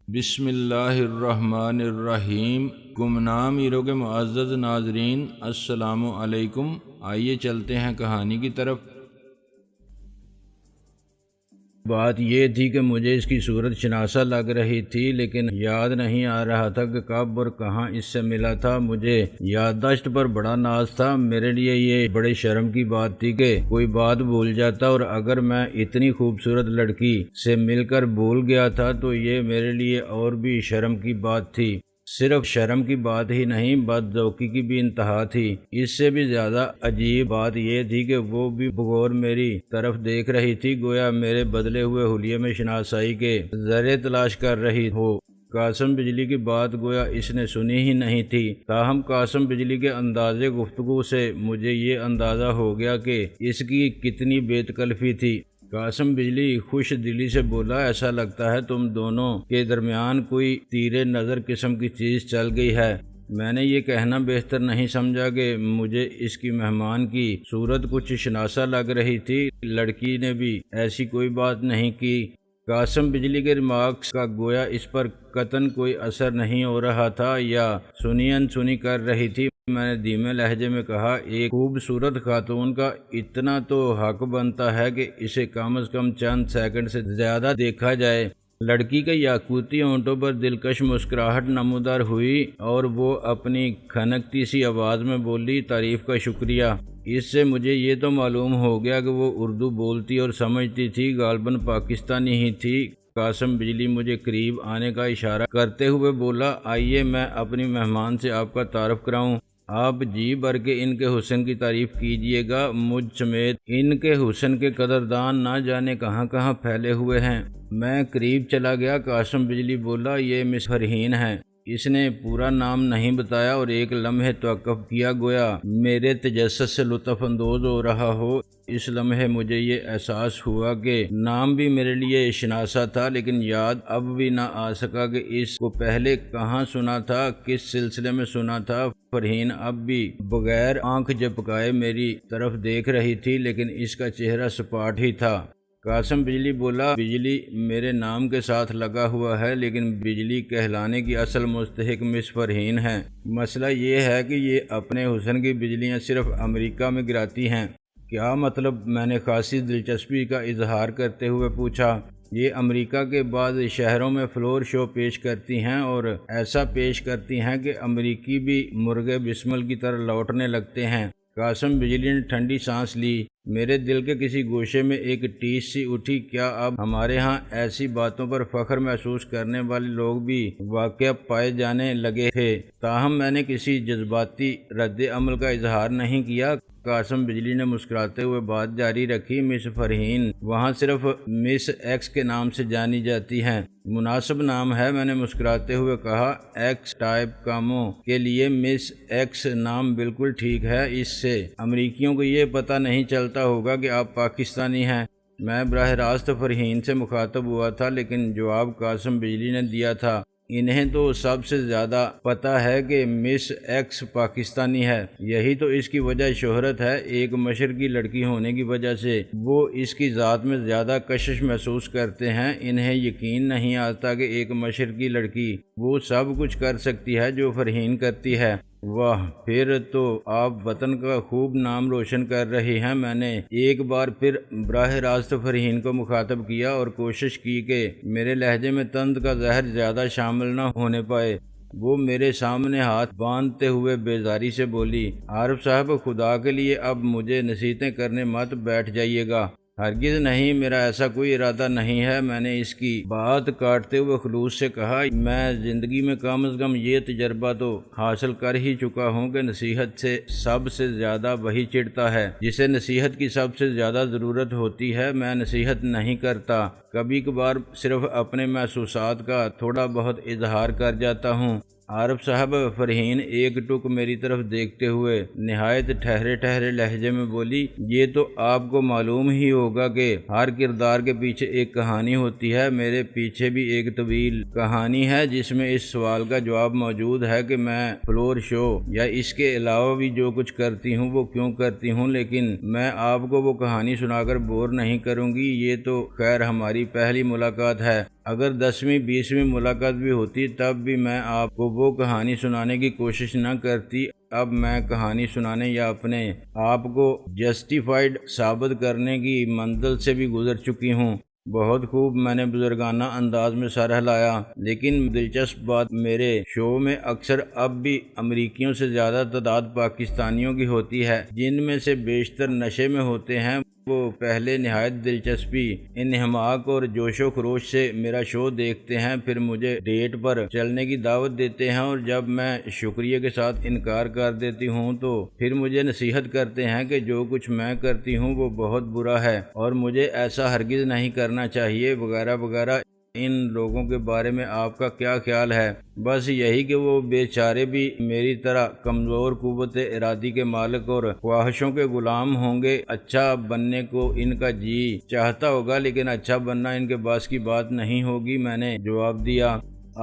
بسم اللہ الرحمن الرحیم۔ گمنام ایرو کے معزز ناظرین، السلام علیکم۔ آئیے چلتے ہیں کہانی کی طرف۔ بات یہ تھی کہ مجھے اس کی صورت شناسا لگ رہی تھی، لیکن یاد نہیں آ رہا تھا کہ کب اور کہاں اس سے ملا تھا۔ مجھے یادداشت پر بڑا ناز تھا۔ میرے لیے یہ بڑے شرم کی بات تھی کہ کوئی بات بھول جاتا، اور اگر میں اتنی خوبصورت لڑکی سے مل کر بھول گیا تھا تو یہ میرے لیے اور بھی شرم کی بات تھی۔ صرف شرم کی بات ہی نہیں، بدذوقی کی بھی انتہا تھی۔ اس سے بھی زیادہ عجیب بات یہ تھی کہ وہ بھی بغور میری طرف دیکھ رہی تھی، گویا میرے بدلے ہوئے حلیے میں شناسائی کے ذرے تلاش کر رہی ہو۔ قاسم بجلی کی بات گویا اس نے سنی ہی نہیں تھی، تاہم قاسم بجلی کے انداز گفتگو سے مجھے یہ اندازہ ہو گیا کہ اس کی کتنی بے تکلفی تھی۔ قاسم بجلی خوش دلی سے بولا، ایسا لگتا ہے تم دونوں کے درمیان کوئی تیر نظر قسم کی چیز چل گئی ہے۔ میں نے یہ کہنا بہتر نہیں سمجھا کہ مجھے اس کی مہمان کی صورت کچھ شناسا لگ رہی تھی۔ لڑکی نے بھی ایسی کوئی بات نہیں کی۔ قاسم بجلی کے ریمارکس کا گویا اس پر قطعاً کوئی اثر نہیں ہو رہا تھا، یا سنی انسنی کر رہی تھی۔ میں نے دھیمے لہجے میں کہا، ایک خوبصورت خاتون کا اتنا تو حق بنتا ہے کہ اسے کم از کم چند سیکنڈ سے زیادہ دیکھا جائے۔ لڑکی کے یاقوتی ہونٹوں پر دلکش مسکراہٹ نمودار ہوئی، اور وہ اپنی کھنکتی سی آواز میں بولی، تعریف کا شکریہ۔ اس سے مجھے یہ تو معلوم ہو گیا کہ وہ اردو بولتی اور سمجھتی تھی، غالباً پاکستانی ہی تھی۔ قاسم بجلی مجھے قریب آنے کا اشارہ کرتے ہوئے بولا، آئیے میں اپنی مہمان سے آپ کا تعارف کراؤں۔ آپ جی بھر کے ان کے حسن کی تعریف کیجئے گا، مجھ سمیت ان کے حسن کے قدردان نہ جانے کہاں کہاں پھیلے ہوئے ہیں۔ میں قریب چلا گیا۔ قاسم بجلی بولا، یہ مس فرحین ہے۔ اس نے پورا نام نہیں بتایا اور ایک لمحے توقف کیا، گویا میرے تجسس سے لطف اندوز ہو رہا ہو۔ اس لمحے مجھے یہ احساس ہوا کہ نام بھی میرے لیے شناسا تھا، لیکن یاد اب بھی نہ آ سکا کہ اس کو پہلے کہاں سنا تھا، کس سلسلے میں سنا تھا۔ فرحین اب بھی بغیر آنکھ جھپکائے میری طرف دیکھ رہی تھی، لیکن اس کا چہرہ سپاٹ ہی تھا۔ قاسم بجلی بولا، بجلی میرے نام کے ساتھ لگا ہوا ہے، لیکن بجلی کہلانے کی اصل مستحق مس فرحین ہے۔ مسئلہ یہ ہے کہ یہ اپنے حسن کی بجلیاں صرف امریکہ میں گراتی ہیں۔ کیا مطلب؟ میں نے خاصی دلچسپی کا اظہار کرتے ہوئے پوچھا۔ یہ امریکہ کے بعض شہروں میں فلور شو پیش کرتی ہیں، اور ایسا پیش کرتی ہیں کہ امریکی بھی مرغے بسمل کی طرح لوٹنے لگتے ہیں۔ قاسم بجلی نے ٹھنڈی سانس لی۔ میرے دل کے کسی گوشے میں ایک ٹیس سی اٹھی، کیا اب ہمارے ہاں ایسی باتوں پر فخر محسوس کرنے والے لوگ بھی واقع پائے جانے لگے تھے؟ تاہم میں نے کسی جذباتی رد عمل کا اظہار نہیں کیا۔ قاسم بجلی نے مسکراتے ہوئے بات جاری رکھی، مس فرحین وہاں صرف مس ایکس کے نام سے جانی جاتی ہیں۔ مناسب نام ہے، میں نے مسکراتے ہوئے کہا۔ ایکس ٹائپ کاموں کے لیے مس ایکس نام بالکل ٹھیک ہے، اس سے امریکیوں کو یہ پتہ نہیں چلتا ہوگا کہ آپ پاکستانی ہیں۔ میں براہ راست فرحین سے مخاطب ہوا تھا، لیکن جواب قاسم بجلی نے دیا تھا، انہیں تو سب سے زیادہ پتہ ہے کہ مس ایکس پاکستانی ہے، یہی تو اس کی وجہ شہرت ہے۔ ایک مشرقی لڑکی ہونے کی وجہ سے وہ اس کی ذات میں زیادہ کشش محسوس کرتے ہیں۔ انہیں یقین نہیں آتا کہ ایک مشرقی لڑکی وہ سب کچھ کر سکتی ہے جو فرحین کرتی ہے۔ واہ، پھر تو آپ وطن کا خوب نام روشن کر رہی ہیں۔ میں نے ایک بار پھر براہ راست فرحین کو مخاطب کیا اور کوشش کی کہ میرے لہجے میں طنز کا زہر زیادہ شامل نہ ہونے پائے۔ وہ میرے سامنے ہاتھ باندھتے ہوئے بیزاری سے بولی، عارف صاحب، خدا کے لیے اب مجھے نصیحتیں کرنے مت بیٹھ جائیے گا۔ ہرگز نہیں، میرا ایسا کوئی ارادہ نہیں ہے۔ میں نے اس کی بات کاٹتے ہوئے خلوص سے کہا، میں زندگی میں کم از کم یہ تجربہ تو حاصل کر ہی چکا ہوں کہ نصیحت سے سب سے زیادہ وہی چڑھتا ہے جسے نصیحت کی سب سے زیادہ ضرورت ہوتی ہے۔ میں نصیحت نہیں کرتا، کبھی کبھار صرف اپنے محسوسات کا تھوڑا بہت اظہار کر جاتا ہوں۔ عارف صاحب، فرحین ایک ٹک میری طرف دیکھتے ہوئے نہایت ٹھہرے لہجے میں بولی، یہ تو آپ کو معلوم ہی ہوگا کہ ہر کردار کے پیچھے ایک کہانی ہوتی ہے۔ میرے پیچھے بھی ایک طویل کہانی ہے جس میں اس سوال کا جواب موجود ہے کہ میں فلور شو یا اس کے علاوہ بھی جو کچھ کرتی ہوں وہ کیوں کرتی ہوں، لیکن میں آپ کو وہ کہانی سنا کر بور نہیں کروں گی۔ یہ تو خیر ہماری پہلی ملاقات ہے۔ اگر 10ویں 20ویں ملاقات بھی ہوتی تب بھی میں آپ کو وہ کہانی سنانے کی کوشش نہ کرتی۔ اب میں کہانی سنانے یا اپنے آپ کو جسٹیفائڈ ثابت کرنے کی منزل سے بھی گزر چکی ہوں۔ بہت خوب، میں نے بزرگانہ انداز میں سر ہلایا۔ لیکن دلچسپ بات، میرے شو میں اکثر اب بھی امریکیوں سے زیادہ تعداد پاکستانیوں کی ہوتی ہے، جن میں سے بیشتر نشے میں ہوتے ہیں۔ وہ پہلے نہایت دلچسپی، انہماک اور جوش و خروش سے میرا شو دیکھتے ہیں، پھر مجھے ڈیٹ پر چلنے کی دعوت دیتے ہیں، اور جب میں شکریہ کے ساتھ انکار کر دیتی ہوں تو پھر مجھے نصیحت کرتے ہیں کہ جو کچھ میں کرتی ہوں وہ بہت برا ہے اور مجھے ایسا ہرگز نہیں کرنا چاہیے، وغیرہ وغیرہ۔ ان لوگوں کے بارے میں آپ کا کیا خیال ہے؟ بس یہی کہ وہ بیچارے بھی میری طرح کمزور قوت ارادی کے مالک اور خواہشوں کے غلام ہوں گے۔ اچھا بننے کو ان کا جی چاہتا ہوگا، لیکن اچھا بننا ان کے بس کی بات نہیں ہوگی، میں نے جواب دیا۔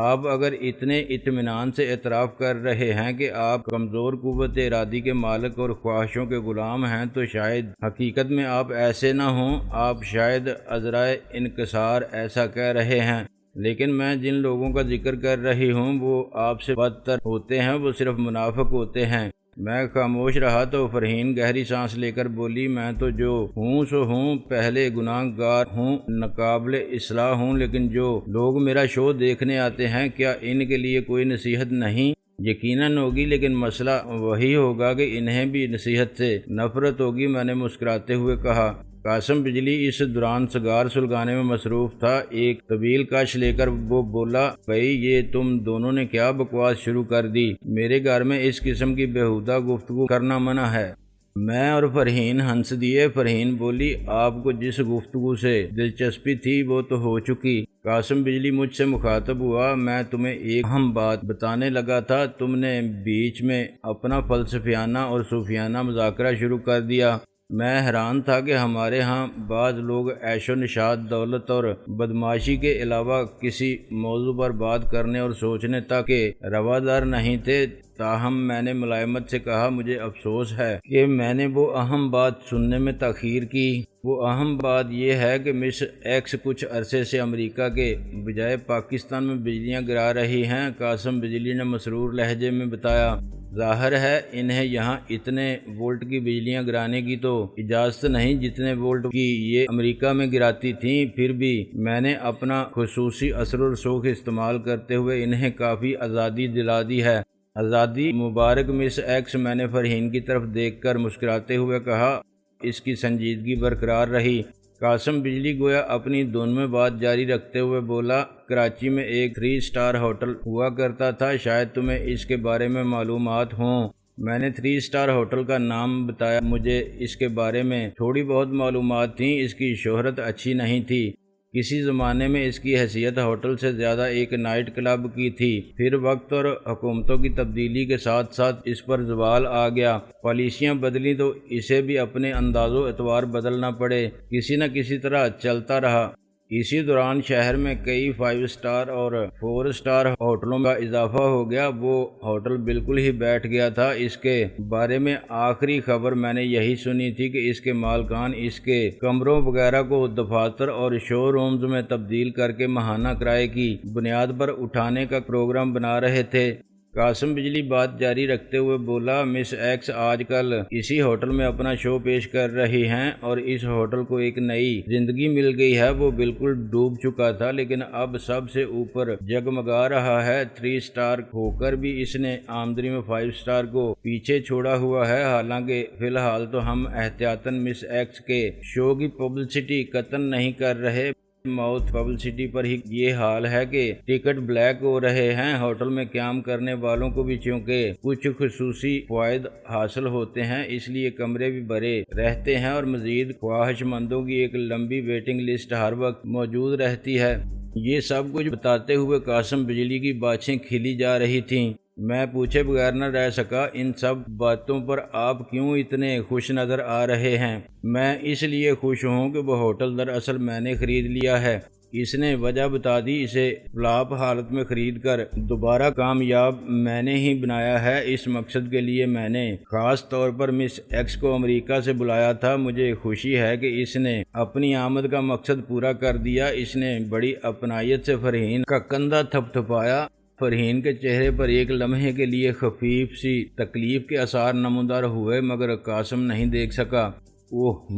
آپ اگر اتنے اطمینان سے اعتراف کر رہے ہیں کہ آپ کمزور قوت ارادی کے مالک اور خواہشوں کے غلام ہیں تو شاید حقیقت میں آپ ایسے نہ ہوں، آپ شاید عذرائے انکسار ایسا کہہ رہے ہیں۔ لیکن میں جن لوگوں کا ذکر کر رہی ہوں وہ آپ سے بدتر ہوتے ہیں، وہ صرف منافق ہوتے ہیں۔ میں خاموش رہا تو فرحین گہری سانس لے کر بولی، میں تو جو ہوں سو ہوں، پہلے گناہ گار ہوں، ناقابل اصلاح ہوں، لیکن جو لوگ میرا شو دیکھنے آتے ہیں کیا ان کے لیے کوئی نصیحت نہیں؟ یقیناً ہوگی، لیکن مسئلہ وہی ہوگا کہ انہیں بھی نصیحت سے نفرت ہوگی، میں نے مسکراتے ہوئے کہا۔ قاسم بجلی اس دوران سگار سلگانے میں مصروف تھا۔ ایک طویل کش لے کر وہ بولا، بھئی یہ تم دونوں نے کیا بکواس شروع کر دی؟ میرے گھر میں اس قسم کی بیہودہ گفتگو کرنا منع ہے۔ میں اور فرحین ہنس دیے۔ فرحین بولی، آپ کو جس گفتگو سے دلچسپی تھی وہ تو ہو چکی۔ قاسم بجلی مجھ سے مخاطب ہوا، میں تمہیں ایک اہم بات بتانے لگا تھا، تم نے بیچ میں اپنا فلسفیانہ اور صوفیانہ مذاکرہ شروع کر دیا۔ میں حیران تھا کہ ہمارے ہاں بعض لوگ عیش و نشاط، دولت اور بدمعاشی کے علاوہ کسی موضوع پر بات کرنے اور سوچنے تک کے روادار نہیں تھے۔ تاہم میں نے ملائمت سے کہا، مجھے افسوس ہے کہ میں نے وہ اہم بات سننے میں تاخیر کی۔ وہ اہم بات یہ ہے کہ مس ایکس کچھ عرصے سے امریکہ کے بجائے پاکستان میں بجلیاں گرا رہی ہیں۔ قاسم بجلی نے مسرور لہجے میں بتایا، ظاہر ہے انہیں یہاں اتنے وولٹ کی بجلیاں گرانے کی تو اجازت نہیں جتنے وولٹ کی یہ امریکہ میں گراتی تھیں، پھر بھی میں نے اپنا خصوصی اثر و رسوخ استعمال کرتے ہوئے انہیں کافی آزادی دلا دی ہے۔ آزادی مبارک مس ایکس، میں نے فرحین کی طرف دیکھ کر مسکراتے ہوئے کہا۔ اس کی سنجیدگی برقرار رہی۔ قاسم بجلی گویا اپنی دھن میں بات جاری رکھتے ہوئے بولا، کراچی میں ایک 3 اسٹار ہوٹل ہوا کرتا تھا، شاید تمہیں اس کے بارے میں معلومات ہوں۔ میں نے 3 اسٹار ہوٹل کا نام بتایا۔ مجھے اس کے بارے میں تھوڑی بہت معلومات تھیں۔ اس کی شہرت اچھی نہیں تھی۔ کسی زمانے میں اس کی حیثیت ہوٹل سے زیادہ ایک نائٹ کلب کی تھی، پھر وقت اور حکومتوں کی تبدیلی کے ساتھ ساتھ اس پر زوال آ گیا، پالیسیاں بدلیں تو اسے بھی اپنے انداز و اعتبار بدلنا پڑے، کسی نہ کسی طرح چلتا رہا۔ اسی دوران شہر میں کئی 5 اسٹار اور 4 اسٹار ہوٹلوں کا اضافہ ہو گیا۔ وہ ہوٹل بالکل ہی بیٹھ گیا تھا۔ اس کے بارے میں آخری خبر میں نے یہی سنی تھی کہ اس کے مالکان اس کے کمروں وغیرہ کو دفاتر اور شو رومز میں تبدیل کر کے ماہانہ کرائے کی بنیاد پر اٹھانے کا پروگرام بنا رہے تھے۔ قاسم بجلی بات جاری رکھتے ہوئے بولا، مس ایکس آج کل اسی ہوٹل میں اپنا شو پیش کر رہی ہیں اور اس ہوٹل کو ایک نئی زندگی مل گئی ہے۔ وہ بالکل ڈوب چکا تھا لیکن اب سب سے اوپر جگمگا رہا ہے۔ 3 اسٹار ہو کر بھی اس نے آمدنی میں 5 اسٹار کو پیچھے چھوڑا ہوا ہے۔ حالانکہ فی الحال تو ہم احتیاطاً مس ایکس کے شو کی پبلسٹی قطعاً نہیں کر رہے۔ ماؤتھ پبلسٹی پر ہی یہ حال ہے کہ ٹکٹ بلیک ہو رہے ہیں۔ ہوٹل میں قیام کرنے والوں کو بھی چونکہ کچھ خصوصی فوائد حاصل ہوتے ہیں، اس لیے کمرے بھی بھرے رہتے ہیں اور مزید خواہش مندوں کی ایک لمبی ویٹنگ لسٹ ہر وقت موجود رہتی ہے۔ یہ سب کچھ بتاتے ہوئے قاسم بجلی کی باتیں کھلی جا رہی تھیں۔ میں پوچھے بغیر نہ رہ سکا، ان سب باتوں پر آپ کیوں اتنے خوش نظر آ رہے ہیں؟ میں اس لیے خوش ہوں کہ وہ ہوٹل دراصل میں نے خرید لیا ہے۔ اس نے وجہ بتا دی، اسے فلاپ حالت میں خرید کر دوبارہ کامیاب میں نے ہی بنایا ہے۔ اس مقصد کے لیے میں نے خاص طور پر مس ایکس کو امریکہ سے بلایا تھا۔ مجھے خوشی ہے کہ اس نے اپنی آمد کا مقصد پورا کر دیا۔ اس نے بڑی اپنائیت سے فرحین کا کندھا تھپ تھپایا۔ فرحین کے چہرے پر ایک لمحے کے لیے خفیف سی تکلیف کے آثار نمودار ہوئے، مگر قاسم نہیں دیکھ سکا۔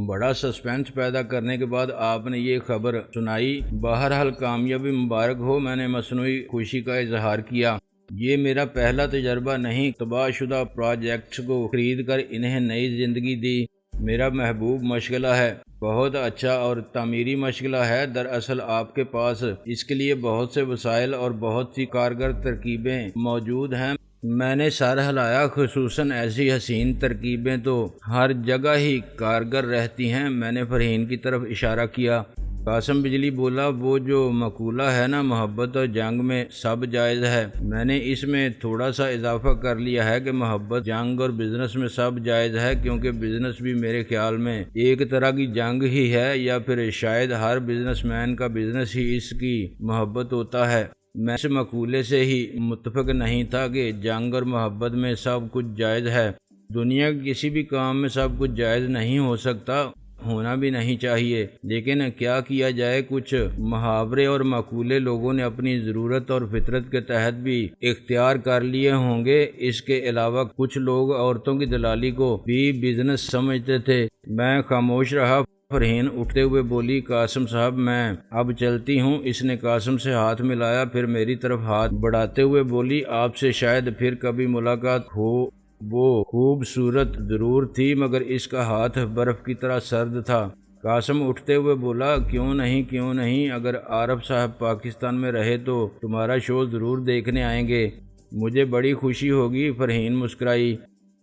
بڑا سسپینس پیدا کرنے کے بعد آپ نے یہ خبر سنائی۔ بہرحال کامیابی مبارک ہو، میں نے مصنوعی خوشی کا اظہار کیا۔ یہ میرا پہلا تجربہ نہیں، تباہ شدہ پروجیکٹس کو خرید کر انہیں نئی زندگی دی۔ میرا محبوب مشغلہ ہے، بہت اچھا اور تعمیری مشغلہ ہے۔ دراصل آپ کے پاس اس کے لیے بہت سے وسائل اور بہت سی کارگر ترکیبیں موجود ہیں۔ میں نے سر ہلایا، خصوصاً ایسی حسین ترکیبیں تو ہر جگہ ہی کارگر رہتی ہیں۔ میں نے فرحین کی طرف اشارہ کیا۔ قاسم بجلی بولا، وہ جو مقولہ ہے نا، محبت اور جنگ میں سب جائز ہے، میں نے اس میں تھوڑا سا اضافہ کر لیا ہے کہ محبت، جنگ اور بزنس میں سب جائز ہے، کیونکہ بزنس بھی میرے خیال میں ایک طرح کی جنگ ہی ہے، یا پھر شاید ہر بزنس مین کا بزنس ہی اس کی محبت ہوتا ہے۔ میں اس مقولے سے ہی متفق نہیں تھا کہ جنگ اور محبت میں سب کچھ جائز ہے۔ دنیا کے کسی بھی کام میں سب کچھ جائز نہیں ہو سکتا، ہونا بھی نہیں چاہیے، لیکن کیا کیا جائے، کچھ محاورے اور مقولے لوگوں نے اپنی ضرورت اور فطرت کے تحت بھی اختیار کر لیے ہوں گے۔ اس کے علاوہ کچھ لوگ عورتوں کی دلالی کو بھی بزنس سمجھتے تھے۔ میں خاموش رہا۔ فرحین اٹھتے ہوئے بولی، قاسم صاحب میں اب چلتی ہوں۔ اس نے قاسم سے ہاتھ ملایا، پھر میری طرف ہاتھ بڑھاتے ہوئے بولی، آپ سے شاید پھر کبھی ملاقات ہو۔ وہ خوبصورت ضرور تھی، مگر اس کا ہاتھ برف کی طرح سرد تھا۔ قاسم اٹھتے ہوئے بولا، کیوں نہیں، اگر عارف صاحب پاکستان میں رہے تو تمہارا شو ضرور دیکھنے آئیں گے، مجھے بڑی خوشی ہوگی۔ فرحین مسکرائی۔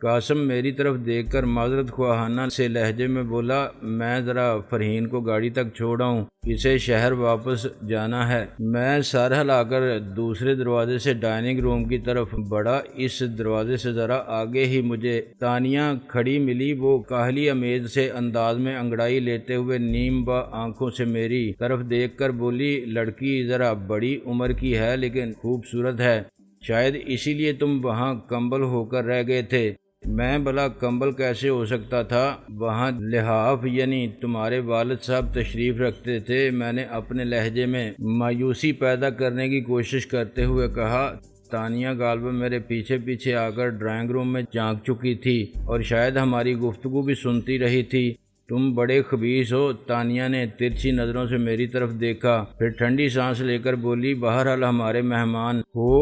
قاسم میری طرف دیکھ کر معذرت خواہانہ سے لہجے میں بولا، میں ذرا فرحین کو گاڑی تک چھوڑاؤں، اسے شہر واپس جانا ہے۔ میں سر ہلا کر دوسرے دروازے سے ڈائننگ روم کی طرف بڑھا۔ اس دروازے سے ذرا آگے ہی مجھے تانیہ کھڑی ملی۔ وہ کاہلی امیز سے انداز میں انگڑائی لیتے ہوئے نیم با آنکھوں سے میری طرف دیکھ کر بولی، لڑکی ذرا بڑی عمر کی ہے لیکن خوبصورت ہے، شاید اسی لیے تم وہاں کمبل ہو کر رہ گئے تھے۔ میں بھلا کمبل کیسے ہو سکتا تھا، وہاں لحاف یعنی تمہارے والد صاحب تشریف رکھتے تھے۔ میں نے اپنے لہجے میں مایوسی پیدا کرنے کی کوشش کرتے ہوئے کہا۔ تانیہ غالباً میرے پیچھے آ کر ڈرائنگ روم میں جھانک چکی تھی اور شاید ہماری گفتگو بھی سنتی رہی تھی۔ تم بڑے خبیث ہو۔ تانیہ نے ترچھی نظروں سے میری طرف دیکھا، پھر ٹھنڈی سانس لے کر بولی، بہرحال ہمارے مہمان ہو،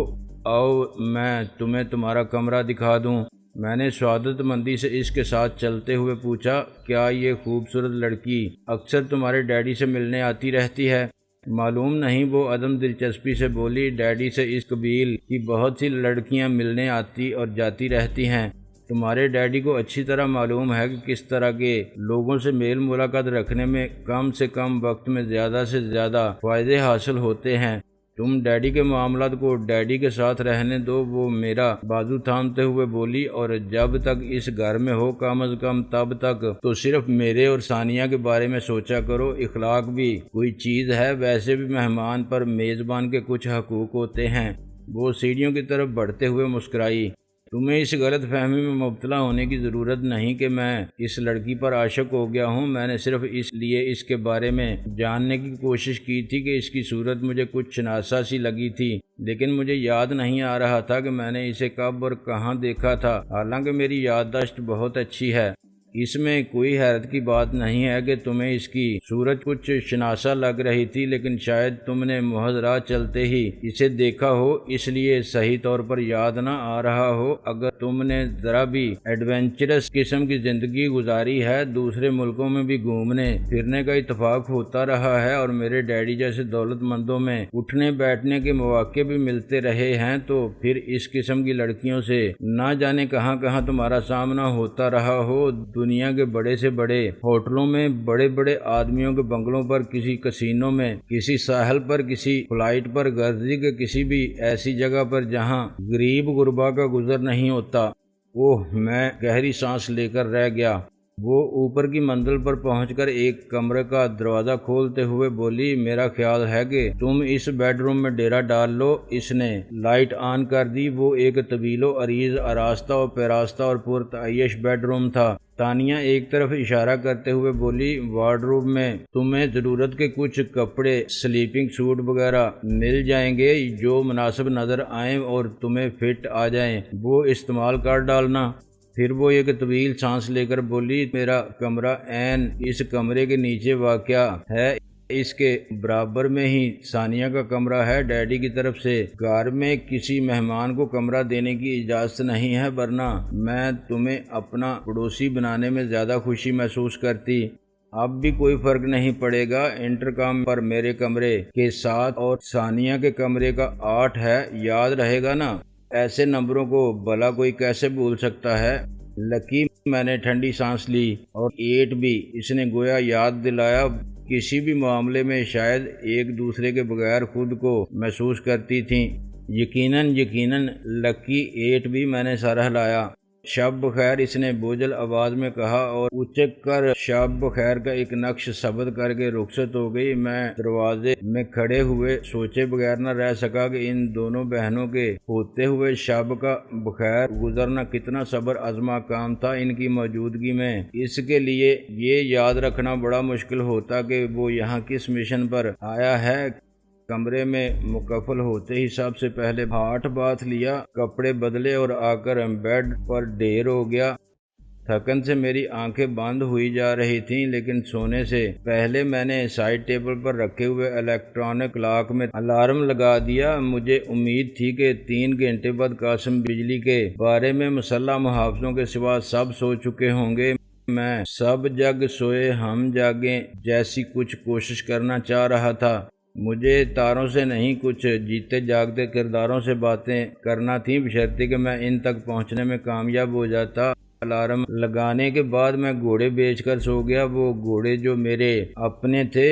آؤ میں تمہیں تمہارا کمرہ دکھا دوں۔ میں نے سعادت مندی سے اس کے ساتھ چلتے ہوئے پوچھا، کیا یہ خوبصورت لڑکی اکثر تمہارے ڈیڈی سے ملنے آتی رہتی ہے؟ معلوم نہیں، وہ عدم دلچسپی سے بولی، ڈیڈی سے اس قبیل کی بہت سی لڑکیاں ملنے آتی اور جاتی رہتی ہیں۔ تمہارے ڈیڈی کو اچھی طرح معلوم ہے کہ کس طرح کے لوگوں سے میل ملاقات رکھنے میں کم سے کم وقت میں زیادہ سے زیادہ فائدے حاصل ہوتے ہیں۔ تم ڈیڈی کے معاملات کو ڈیڈی کے ساتھ رہنے دو۔ وہ میرا بازو تھامتے ہوئے بولی، اور جب تک اس گھر میں ہو کم از کم تب تک تو صرف میرے اور ثانیہ کے بارے میں سوچا کرو۔ اخلاق بھی کوئی چیز ہے، ویسے بھی مہمان پر میزبان کے کچھ حقوق ہوتے ہیں۔ وہ سیڑھیوں کی طرف بڑھتے ہوئے مسکرائی۔ تمہیں اس غلط فہمی میں مبتلا ہونے کی ضرورت نہیں کہ میں اس لڑکی پر عاشق ہو گیا ہوں۔ میں نے صرف اس لیے اس کے بارے میں جاننے کی کوشش کی تھی کہ اس کی صورت مجھے کچھ شناسا سی لگی تھی، لیکن مجھے یاد نہیں آ رہا تھا کہ میں نے اسے کب اور کہاں دیکھا تھا، حالانکہ میری یادداشت بہت اچھی ہے۔ اس میں کوئی حیرت کی بات نہیں ہے کہ تمہیں اس کی صورت کچھ شناسا لگ رہی تھی، لیکن شاید تم نے محض راہ چلتے ہی اسے دیکھا ہو، اس لیے صحیح طور پر یاد نہ آ رہا ہو۔ اگر تم نے ذرا بھی ایڈونچرس قسم کی زندگی گزاری ہے، دوسرے ملکوں میں بھی گھومنے پھرنے کا اتفاق ہوتا رہا ہے اور میرے ڈیڈی جیسے دولت مندوں میں اٹھنے بیٹھنے کے مواقع بھی ملتے رہے ہیں، تو پھر اس قسم کی لڑکیوں سے نہ جانے کہاں کہاں تمہارا سامنا ہوتا رہا ہو۔ دنیا کے بڑے سے بڑے ہوٹلوں میں، بڑے بڑے آدمیوں کے بنگلوں پر، کسی کسینوں میں، کسی ساحل پر، کسی فلائٹ پر، غرضی کے کسی بھی ایسی جگہ پر جہاں غریب غربا کا گزر نہیں ہوتا۔ میں گہری سانس لے کر رہ گیا۔ وہ اوپر کی منزل پر پہنچ کر ایک کمرے کا دروازہ کھولتے ہوئے بولی، میرا خیال ہے کہ تم اس بیڈ روم میں ڈیرا ڈال لو۔ اس نے لائٹ آن کر دی۔ وہ ایک طویل و عریض، آراستہ و پیراستہ اور پرتعیش بیڈ روم تھا۔ تانیہ ایک طرف اشارہ کرتے ہوئے بولی، وارڈروب میں تمہیں ضرورت کے کچھ کپڑے، سلیپنگ سوٹ وغیرہ مل جائیں گے جو مناسب نظر آئیں اور تمہیں فٹ آ جائیں، وہ استعمال کر ڈالنا۔ پھر وہ ایک طویل سانس لے کر بولی، میرا کمرہ عین اس کمرے کے نیچے واقع ہے، اس کے برابر میں ہی ثانیہ کا کمرہ ہے۔ ڈیڈی کی طرف سے گھر میں کسی مہمان کو کمرہ دینے کی اجازت نہیں ہے، ورنہ میں تمہیں اپنا پڑوسی بنانے میں زیادہ خوشی محسوس کرتی۔ اب بھی کوئی فرق نہیں پڑے گا، انٹرکام پر میرے کمرے کے 7 اور ثانیہ کے کمرے کا 8 ہے، یاد رہے گا نا؟ ایسے نمبروں کو بھلا کوئی کیسے بھول سکتا ہے؟ لکی، میں نے ٹھنڈی سانس لی، اور 8 بھی، اس نے گویا یاد دلایا۔ کسی بھی معاملے میں شاید ایک دوسرے کے بغیر خود کو محسوس کرتی تھیں۔ یقیناً لکی 8 بھی، میں نے سر ہلایا۔ شب بخیر، اس نے بوجھل آواز میں کہا اور اچک کر شب بخیر کا ایک نقش ثبت کر کے رخصت ہو گئی۔ میں دروازے میں کھڑے ہوئے سوچے بغیر نہ رہ سکا کہ ان دونوں بہنوں کے ہوتے ہوئے شب کا بخیر گزرنا کتنا صبر آزما کام تھا ان کی موجودگی میں۔ اس کے لیے یہ یاد رکھنا بڑا مشکل ہوتا کہ وہ یہاں کس مشن پر آیا ہے۔ کمرے میں مکفل ہوتے ہی سب سے پہلے ہاتھ باتھ لیا، کپڑے بدلے اور آ کر بیڈ پر ڈھیر ہو گیا۔ تھکن سے میری آنکھیں بند ہوئی جا رہی تھیں، لیکن سونے سے پہلے میں نے سائڈ ٹیبل پر رکھے ہوئے الیکٹرانک کلاک میں الارم لگا دیا۔ مجھے امید تھی کہ 3 گھنٹے بعد قاسم بجلی کے بارے میں مسلح محافظوں کے سوا سب سو چکے ہوں گے۔ میں سب جگ سوئے ہم جاگیں جیسی کچھ کوشش کرنا چاہ رہا تھا۔ مجھے تاروں سے نہیں، کچھ جیتے جاگتے کرداروں سے باتیں کرنا تھیں، بشرطے کہ میں ان تک پہنچنے میں کامیاب ہو جاتا۔ الارم لگانے کے بعد میں گھوڑے بیچ کر سو گیا، وہ گھوڑے جو میرے اپنے تھے۔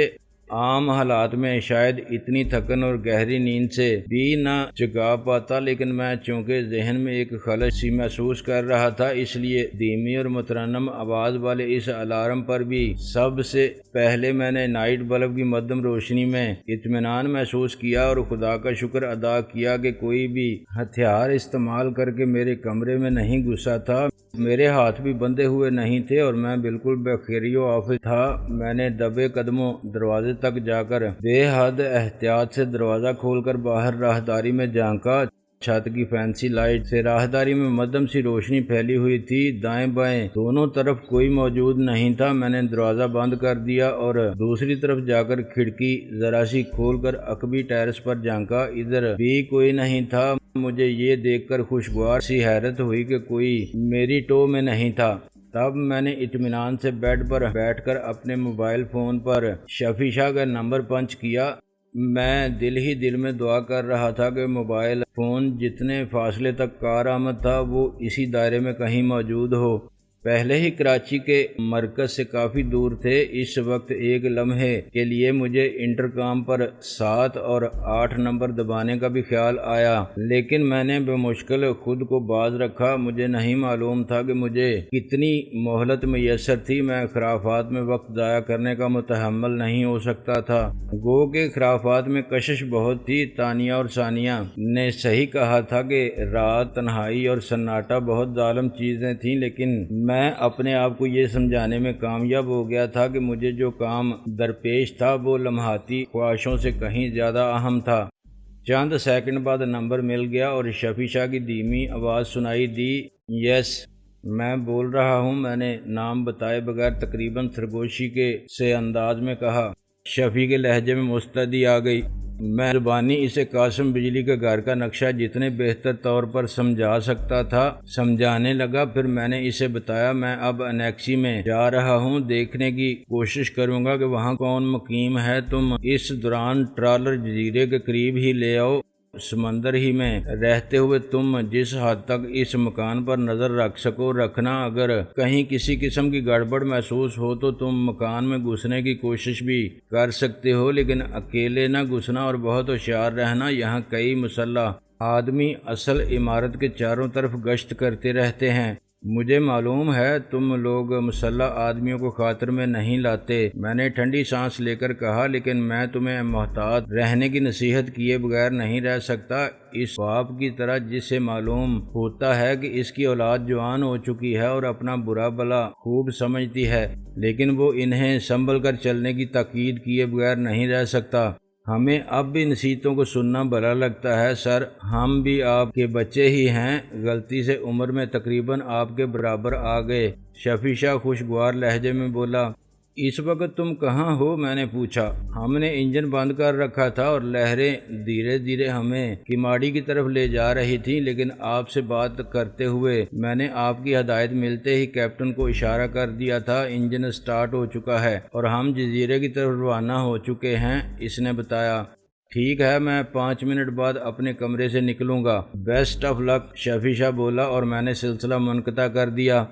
عام حالات میں شاید اتنی تھکن اور گہری نیند سے بھی نہ جگا پاتا، لیکن میں چونکہ ذہن میں ایک خلش سی محسوس کر رہا تھا، اس لیے دھیمی اور مترنم آواز والے اس الارم پر بھی سب سے پہلے میں نے نائٹ بلب کی مدھم روشنی میں اطمینان محسوس کیا اور خدا کا شکر ادا کیا کہ کوئی بھی ہتھیار استعمال کر کے میرے کمرے میں نہیں گھسا تھا۔ میرے ہاتھ بھی بندھے ہوئے نہیں تھے اور میں بالکل بخیر و عافیت تھا۔ میں نے دبے قدموں دروازے تک جا کر بے حد احتیاط سے دروازہ کھول کر باہر راہداری میں جھانکا۔ چھت کی فینسی لائٹ سے راہداری میں مدھم سی روشنی پھیلی ہوئی تھی، دائیں بائیں دونوں طرف کوئی موجود نہیں تھا۔ میں نے دروازہ بند کر دیا اور دوسری طرف جا کر کھڑکی ذرا سی کھول کر عقبی ٹیرس پر جھانکا، ادھر بھی کوئی نہیں تھا۔ مجھے یہ دیکھ کر خوشگوار سی حیرت ہوئی کہ کوئی میری ٹو میں نہیں تھا۔ تب میں نے اطمینان سے بیڈ پر بیٹھ کر اپنے موبائل فون پر شفیع شاہ کا نمبر پنچ کیا۔ میں دل ہی دل میں دعا کر رہا تھا کہ موبائل فون جتنے فاصلے تک کارآمد تھا وہ اسی دائرے میں کہیں موجود ہو۔ پہلے ہی کراچی کے مرکز سے کافی دور تھے۔ اس وقت ایک لمحے کے لیے مجھے انٹرکام پر 7 اور 8 نمبر دبانے کا بھی خیال آیا، لیکن میں نے بمشکل خود کو باز رکھا۔ مجھے نہیں معلوم تھا کہ مجھے کتنی مہلت میسر تھی۔ میں خرافات میں وقت ضائع کرنے کا متحمل نہیں ہو سکتا تھا۔ گو کہ خرافات میں کشش بہت تھی۔ تانیہ اور ثانیہ نے صحیح کہا تھا کہ رات، تنہائی اور سناٹا بہت ظالم چیزیں تھیں، لیکن میں اپنے آپ کو یہ سمجھانے میں کامیاب ہو گیا تھا کہ مجھے جو کام درپیش تھا وہ لمحاتی خواہشوں سے کہیں زیادہ اہم تھا۔ چند سیکنڈ بعد نمبر مل گیا اور شفیع شاہ کی دھیمی آواز سنائی دی۔ یس، میں بول رہا ہوں، میں نے نام بتائے بغیر تقریباً سرگوشی کے سے انداز میں کہا۔ شفیع کے لہجے میں مستعدی آ گئی۔ میں زبانی اسے قاسم بجلی کے گھر کا نقشہ جتنے بہتر طور پر سمجھا سکتا تھا سمجھانے لگا۔ پھر میں نے اسے بتایا، میں اب انیکسی میں جا رہا ہوں، دیکھنے کی کوشش کروں گا کہ وہاں کون مقیم ہے۔ تم اس دوران ٹرالر جزیرے کے قریب ہی لے آؤ۔ سمندر ہی میں رہتے ہوئے تم جس حد تک اس مکان پر نظر رکھ سکو رکھنا۔ اگر کہیں کسی قسم کی گڑبڑ محسوس ہو تو تم مکان میں گھسنے کی کوشش بھی کر سکتے ہو، لیکن اکیلے نہ گھسنا اور بہت ہوشیار رہنا۔ یہاں کئی مسلح آدمی اصل عمارت کے چاروں طرف گشت کرتے رہتے ہیں۔ مجھے معلوم ہے تم لوگ مسلح آدمیوں کو خاطر میں نہیں لاتے، میں نے ٹھنڈی سانس لے کر کہا، لیکن میں تمہیں محتاط رہنے کی نصیحت کیے بغیر نہیں رہ سکتا، اس باپ کی طرح جسے معلوم ہوتا ہے کہ اس کی اولاد جوان ہو چکی ہے اور اپنا برا بھلا خوب سمجھتی ہے، لیکن وہ انہیں سنبھل کر چلنے کی تاکید کیے بغیر نہیں رہ سکتا۔ ہمیں اب بھی نصیحتوں کو سننا بھلا لگتا ہے سر، ہم بھی آپ کے بچے ہی ہیں، غلطی سے عمر میں تقریباً آپ کے برابر آ گئے۔ شفیع شاہ خوشگوار لہجے میں بولا۔ اس وقت تم کہاں ہو؟ میں نے پوچھا۔ ہم نے انجن بند کر رکھا تھا اور لہریں دھیرے دھیرے ہمیں کماڑی کی طرف لے جا رہی تھیں، لیکن آپ سے بات کرتے ہوئے میں نے آپ کی ہدایت ملتے ہی کیپٹن کو اشارہ کر دیا تھا، انجن سٹارٹ ہو چکا ہے اور ہم جزیرے کی طرف روانہ ہو چکے ہیں، اس نے بتایا۔ ٹھیک ہے، میں 5 منٹ بعد اپنے کمرے سے نکلوں گا۔ بیسٹ آف لک، شفیع شاہ بولا اور میں نے سلسلہ منقطع کر دیا۔